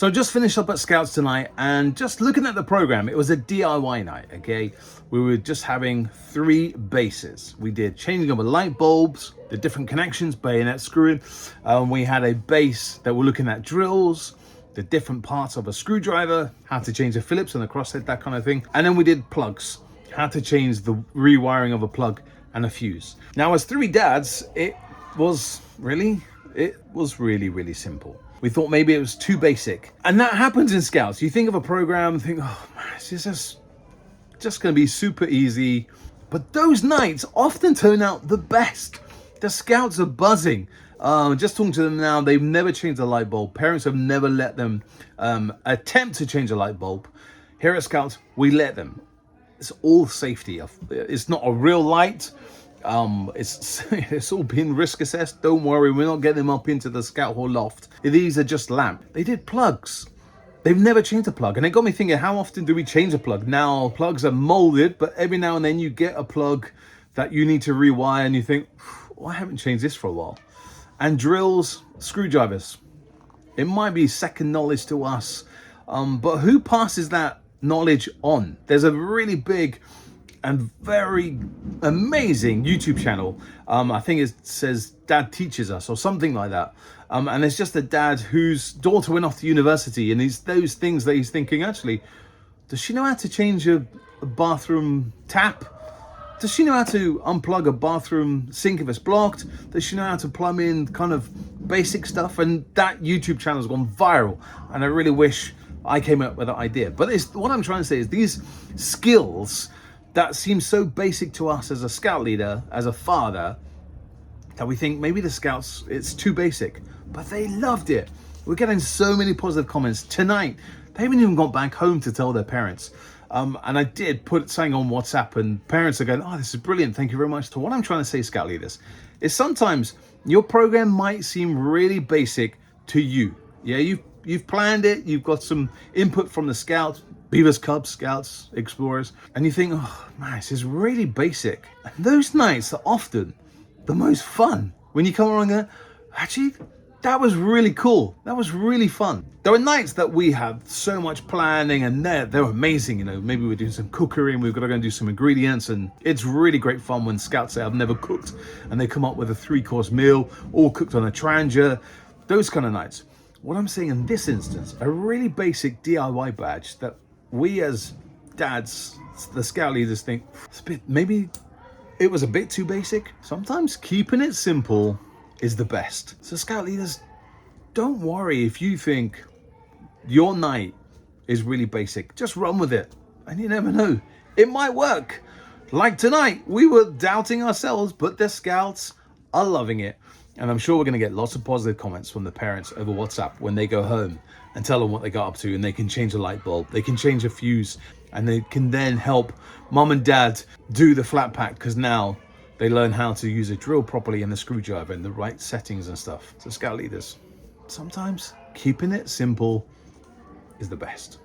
So I just finished up at Scouts tonight and just looking at the program, it was a DIY night, okay? We were just having 3 bases. We did changing over light bulbs, the different connections, bayonet screwing. We had a base that we're looking at drills, the different parts of a screwdriver, how to change the Phillips and the crosshead, that kind of thing. And then we did plugs, how to change the rewiring of a plug and a fuse. Now, as 3 dads, it was really simple. We thought maybe it was too basic. And that happens in Scouts. You think of a program, think, oh man, it's just gonna be super easy. But those nights often turn out the best. The Scouts are buzzing. Just talking to them now, they've never changed a light bulb. Parents have never let them attempt to change a light bulb. Here at Scouts, we let them. It's all safety. It's not a real light. It's all been risk assessed. Don't worry, we're not getting them up into the Scout Hall loft. These are just lamp. They did plugs. They've never changed a plug, and it got me thinking, how often do we change a plug? Now, plugs are molded, but every now and then you get a plug that you need to rewire and you think, well, I haven't changed this for a while. And drills, screwdrivers, it might be second knowledge to us, but who passes that knowledge on? There's a really big and very amazing YouTube channel. I think it says Dad Teaches Us or something like that. And it's just a dad whose daughter went off to university, and it's those things that he's thinking, actually, does she know how to change a bathroom tap? Does she know how to unplug a bathroom sink if it's blocked? Does she know how to plumb in kind of basic stuff? And that YouTube channel has gone viral, and I really wish I came up with that idea. But what I'm trying to say is these skills that seems so basic to us as a Scout leader, as a father, that we think maybe the Scouts, it's too basic, but they loved it. We're getting so many positive comments tonight. They haven't even got back home to tell their parents. And I did put something on WhatsApp, and parents are going, oh, this is brilliant, thank you very much. To what I'm trying to say, Scout leaders, is sometimes your program might seem really basic to you. Yeah, you've planned it, you've got some input from the Scouts, Beavers, Cubs, Scouts, Explorers, and you think, oh man, this is really basic. And those nights are often the most fun. When you come along and go, actually, that was really cool. That was really fun. There were nights that we had so much planning, and they're amazing. You know, maybe we're doing some cookery and we've got to go and do some ingredients, and it's really great fun when Scouts say, I've never cooked, and they come up with a 3-course meal, all cooked on a trangia, those kind of nights. What I'm saying in this instance, a really basic DIY badge that we as dads, the Scout leaders, think maybe it was a bit too basic. Sometimes keeping it simple is the best. So Scout leaders, don't worry if you think your night is really basic. Just run with it, and you never know, it might work. Like tonight, we were doubting ourselves, but the Scouts are loving it. And I'm sure we're going to get lots of positive comments from the parents over WhatsApp when they go home and tell them what they got up to, and they can change a light bulb, they can change a fuse, and they can then help mom and dad do the flat pack, because now they learn how to use a drill properly and the screwdriver and the right settings and stuff. So Scout leaders, sometimes keeping it simple is the best.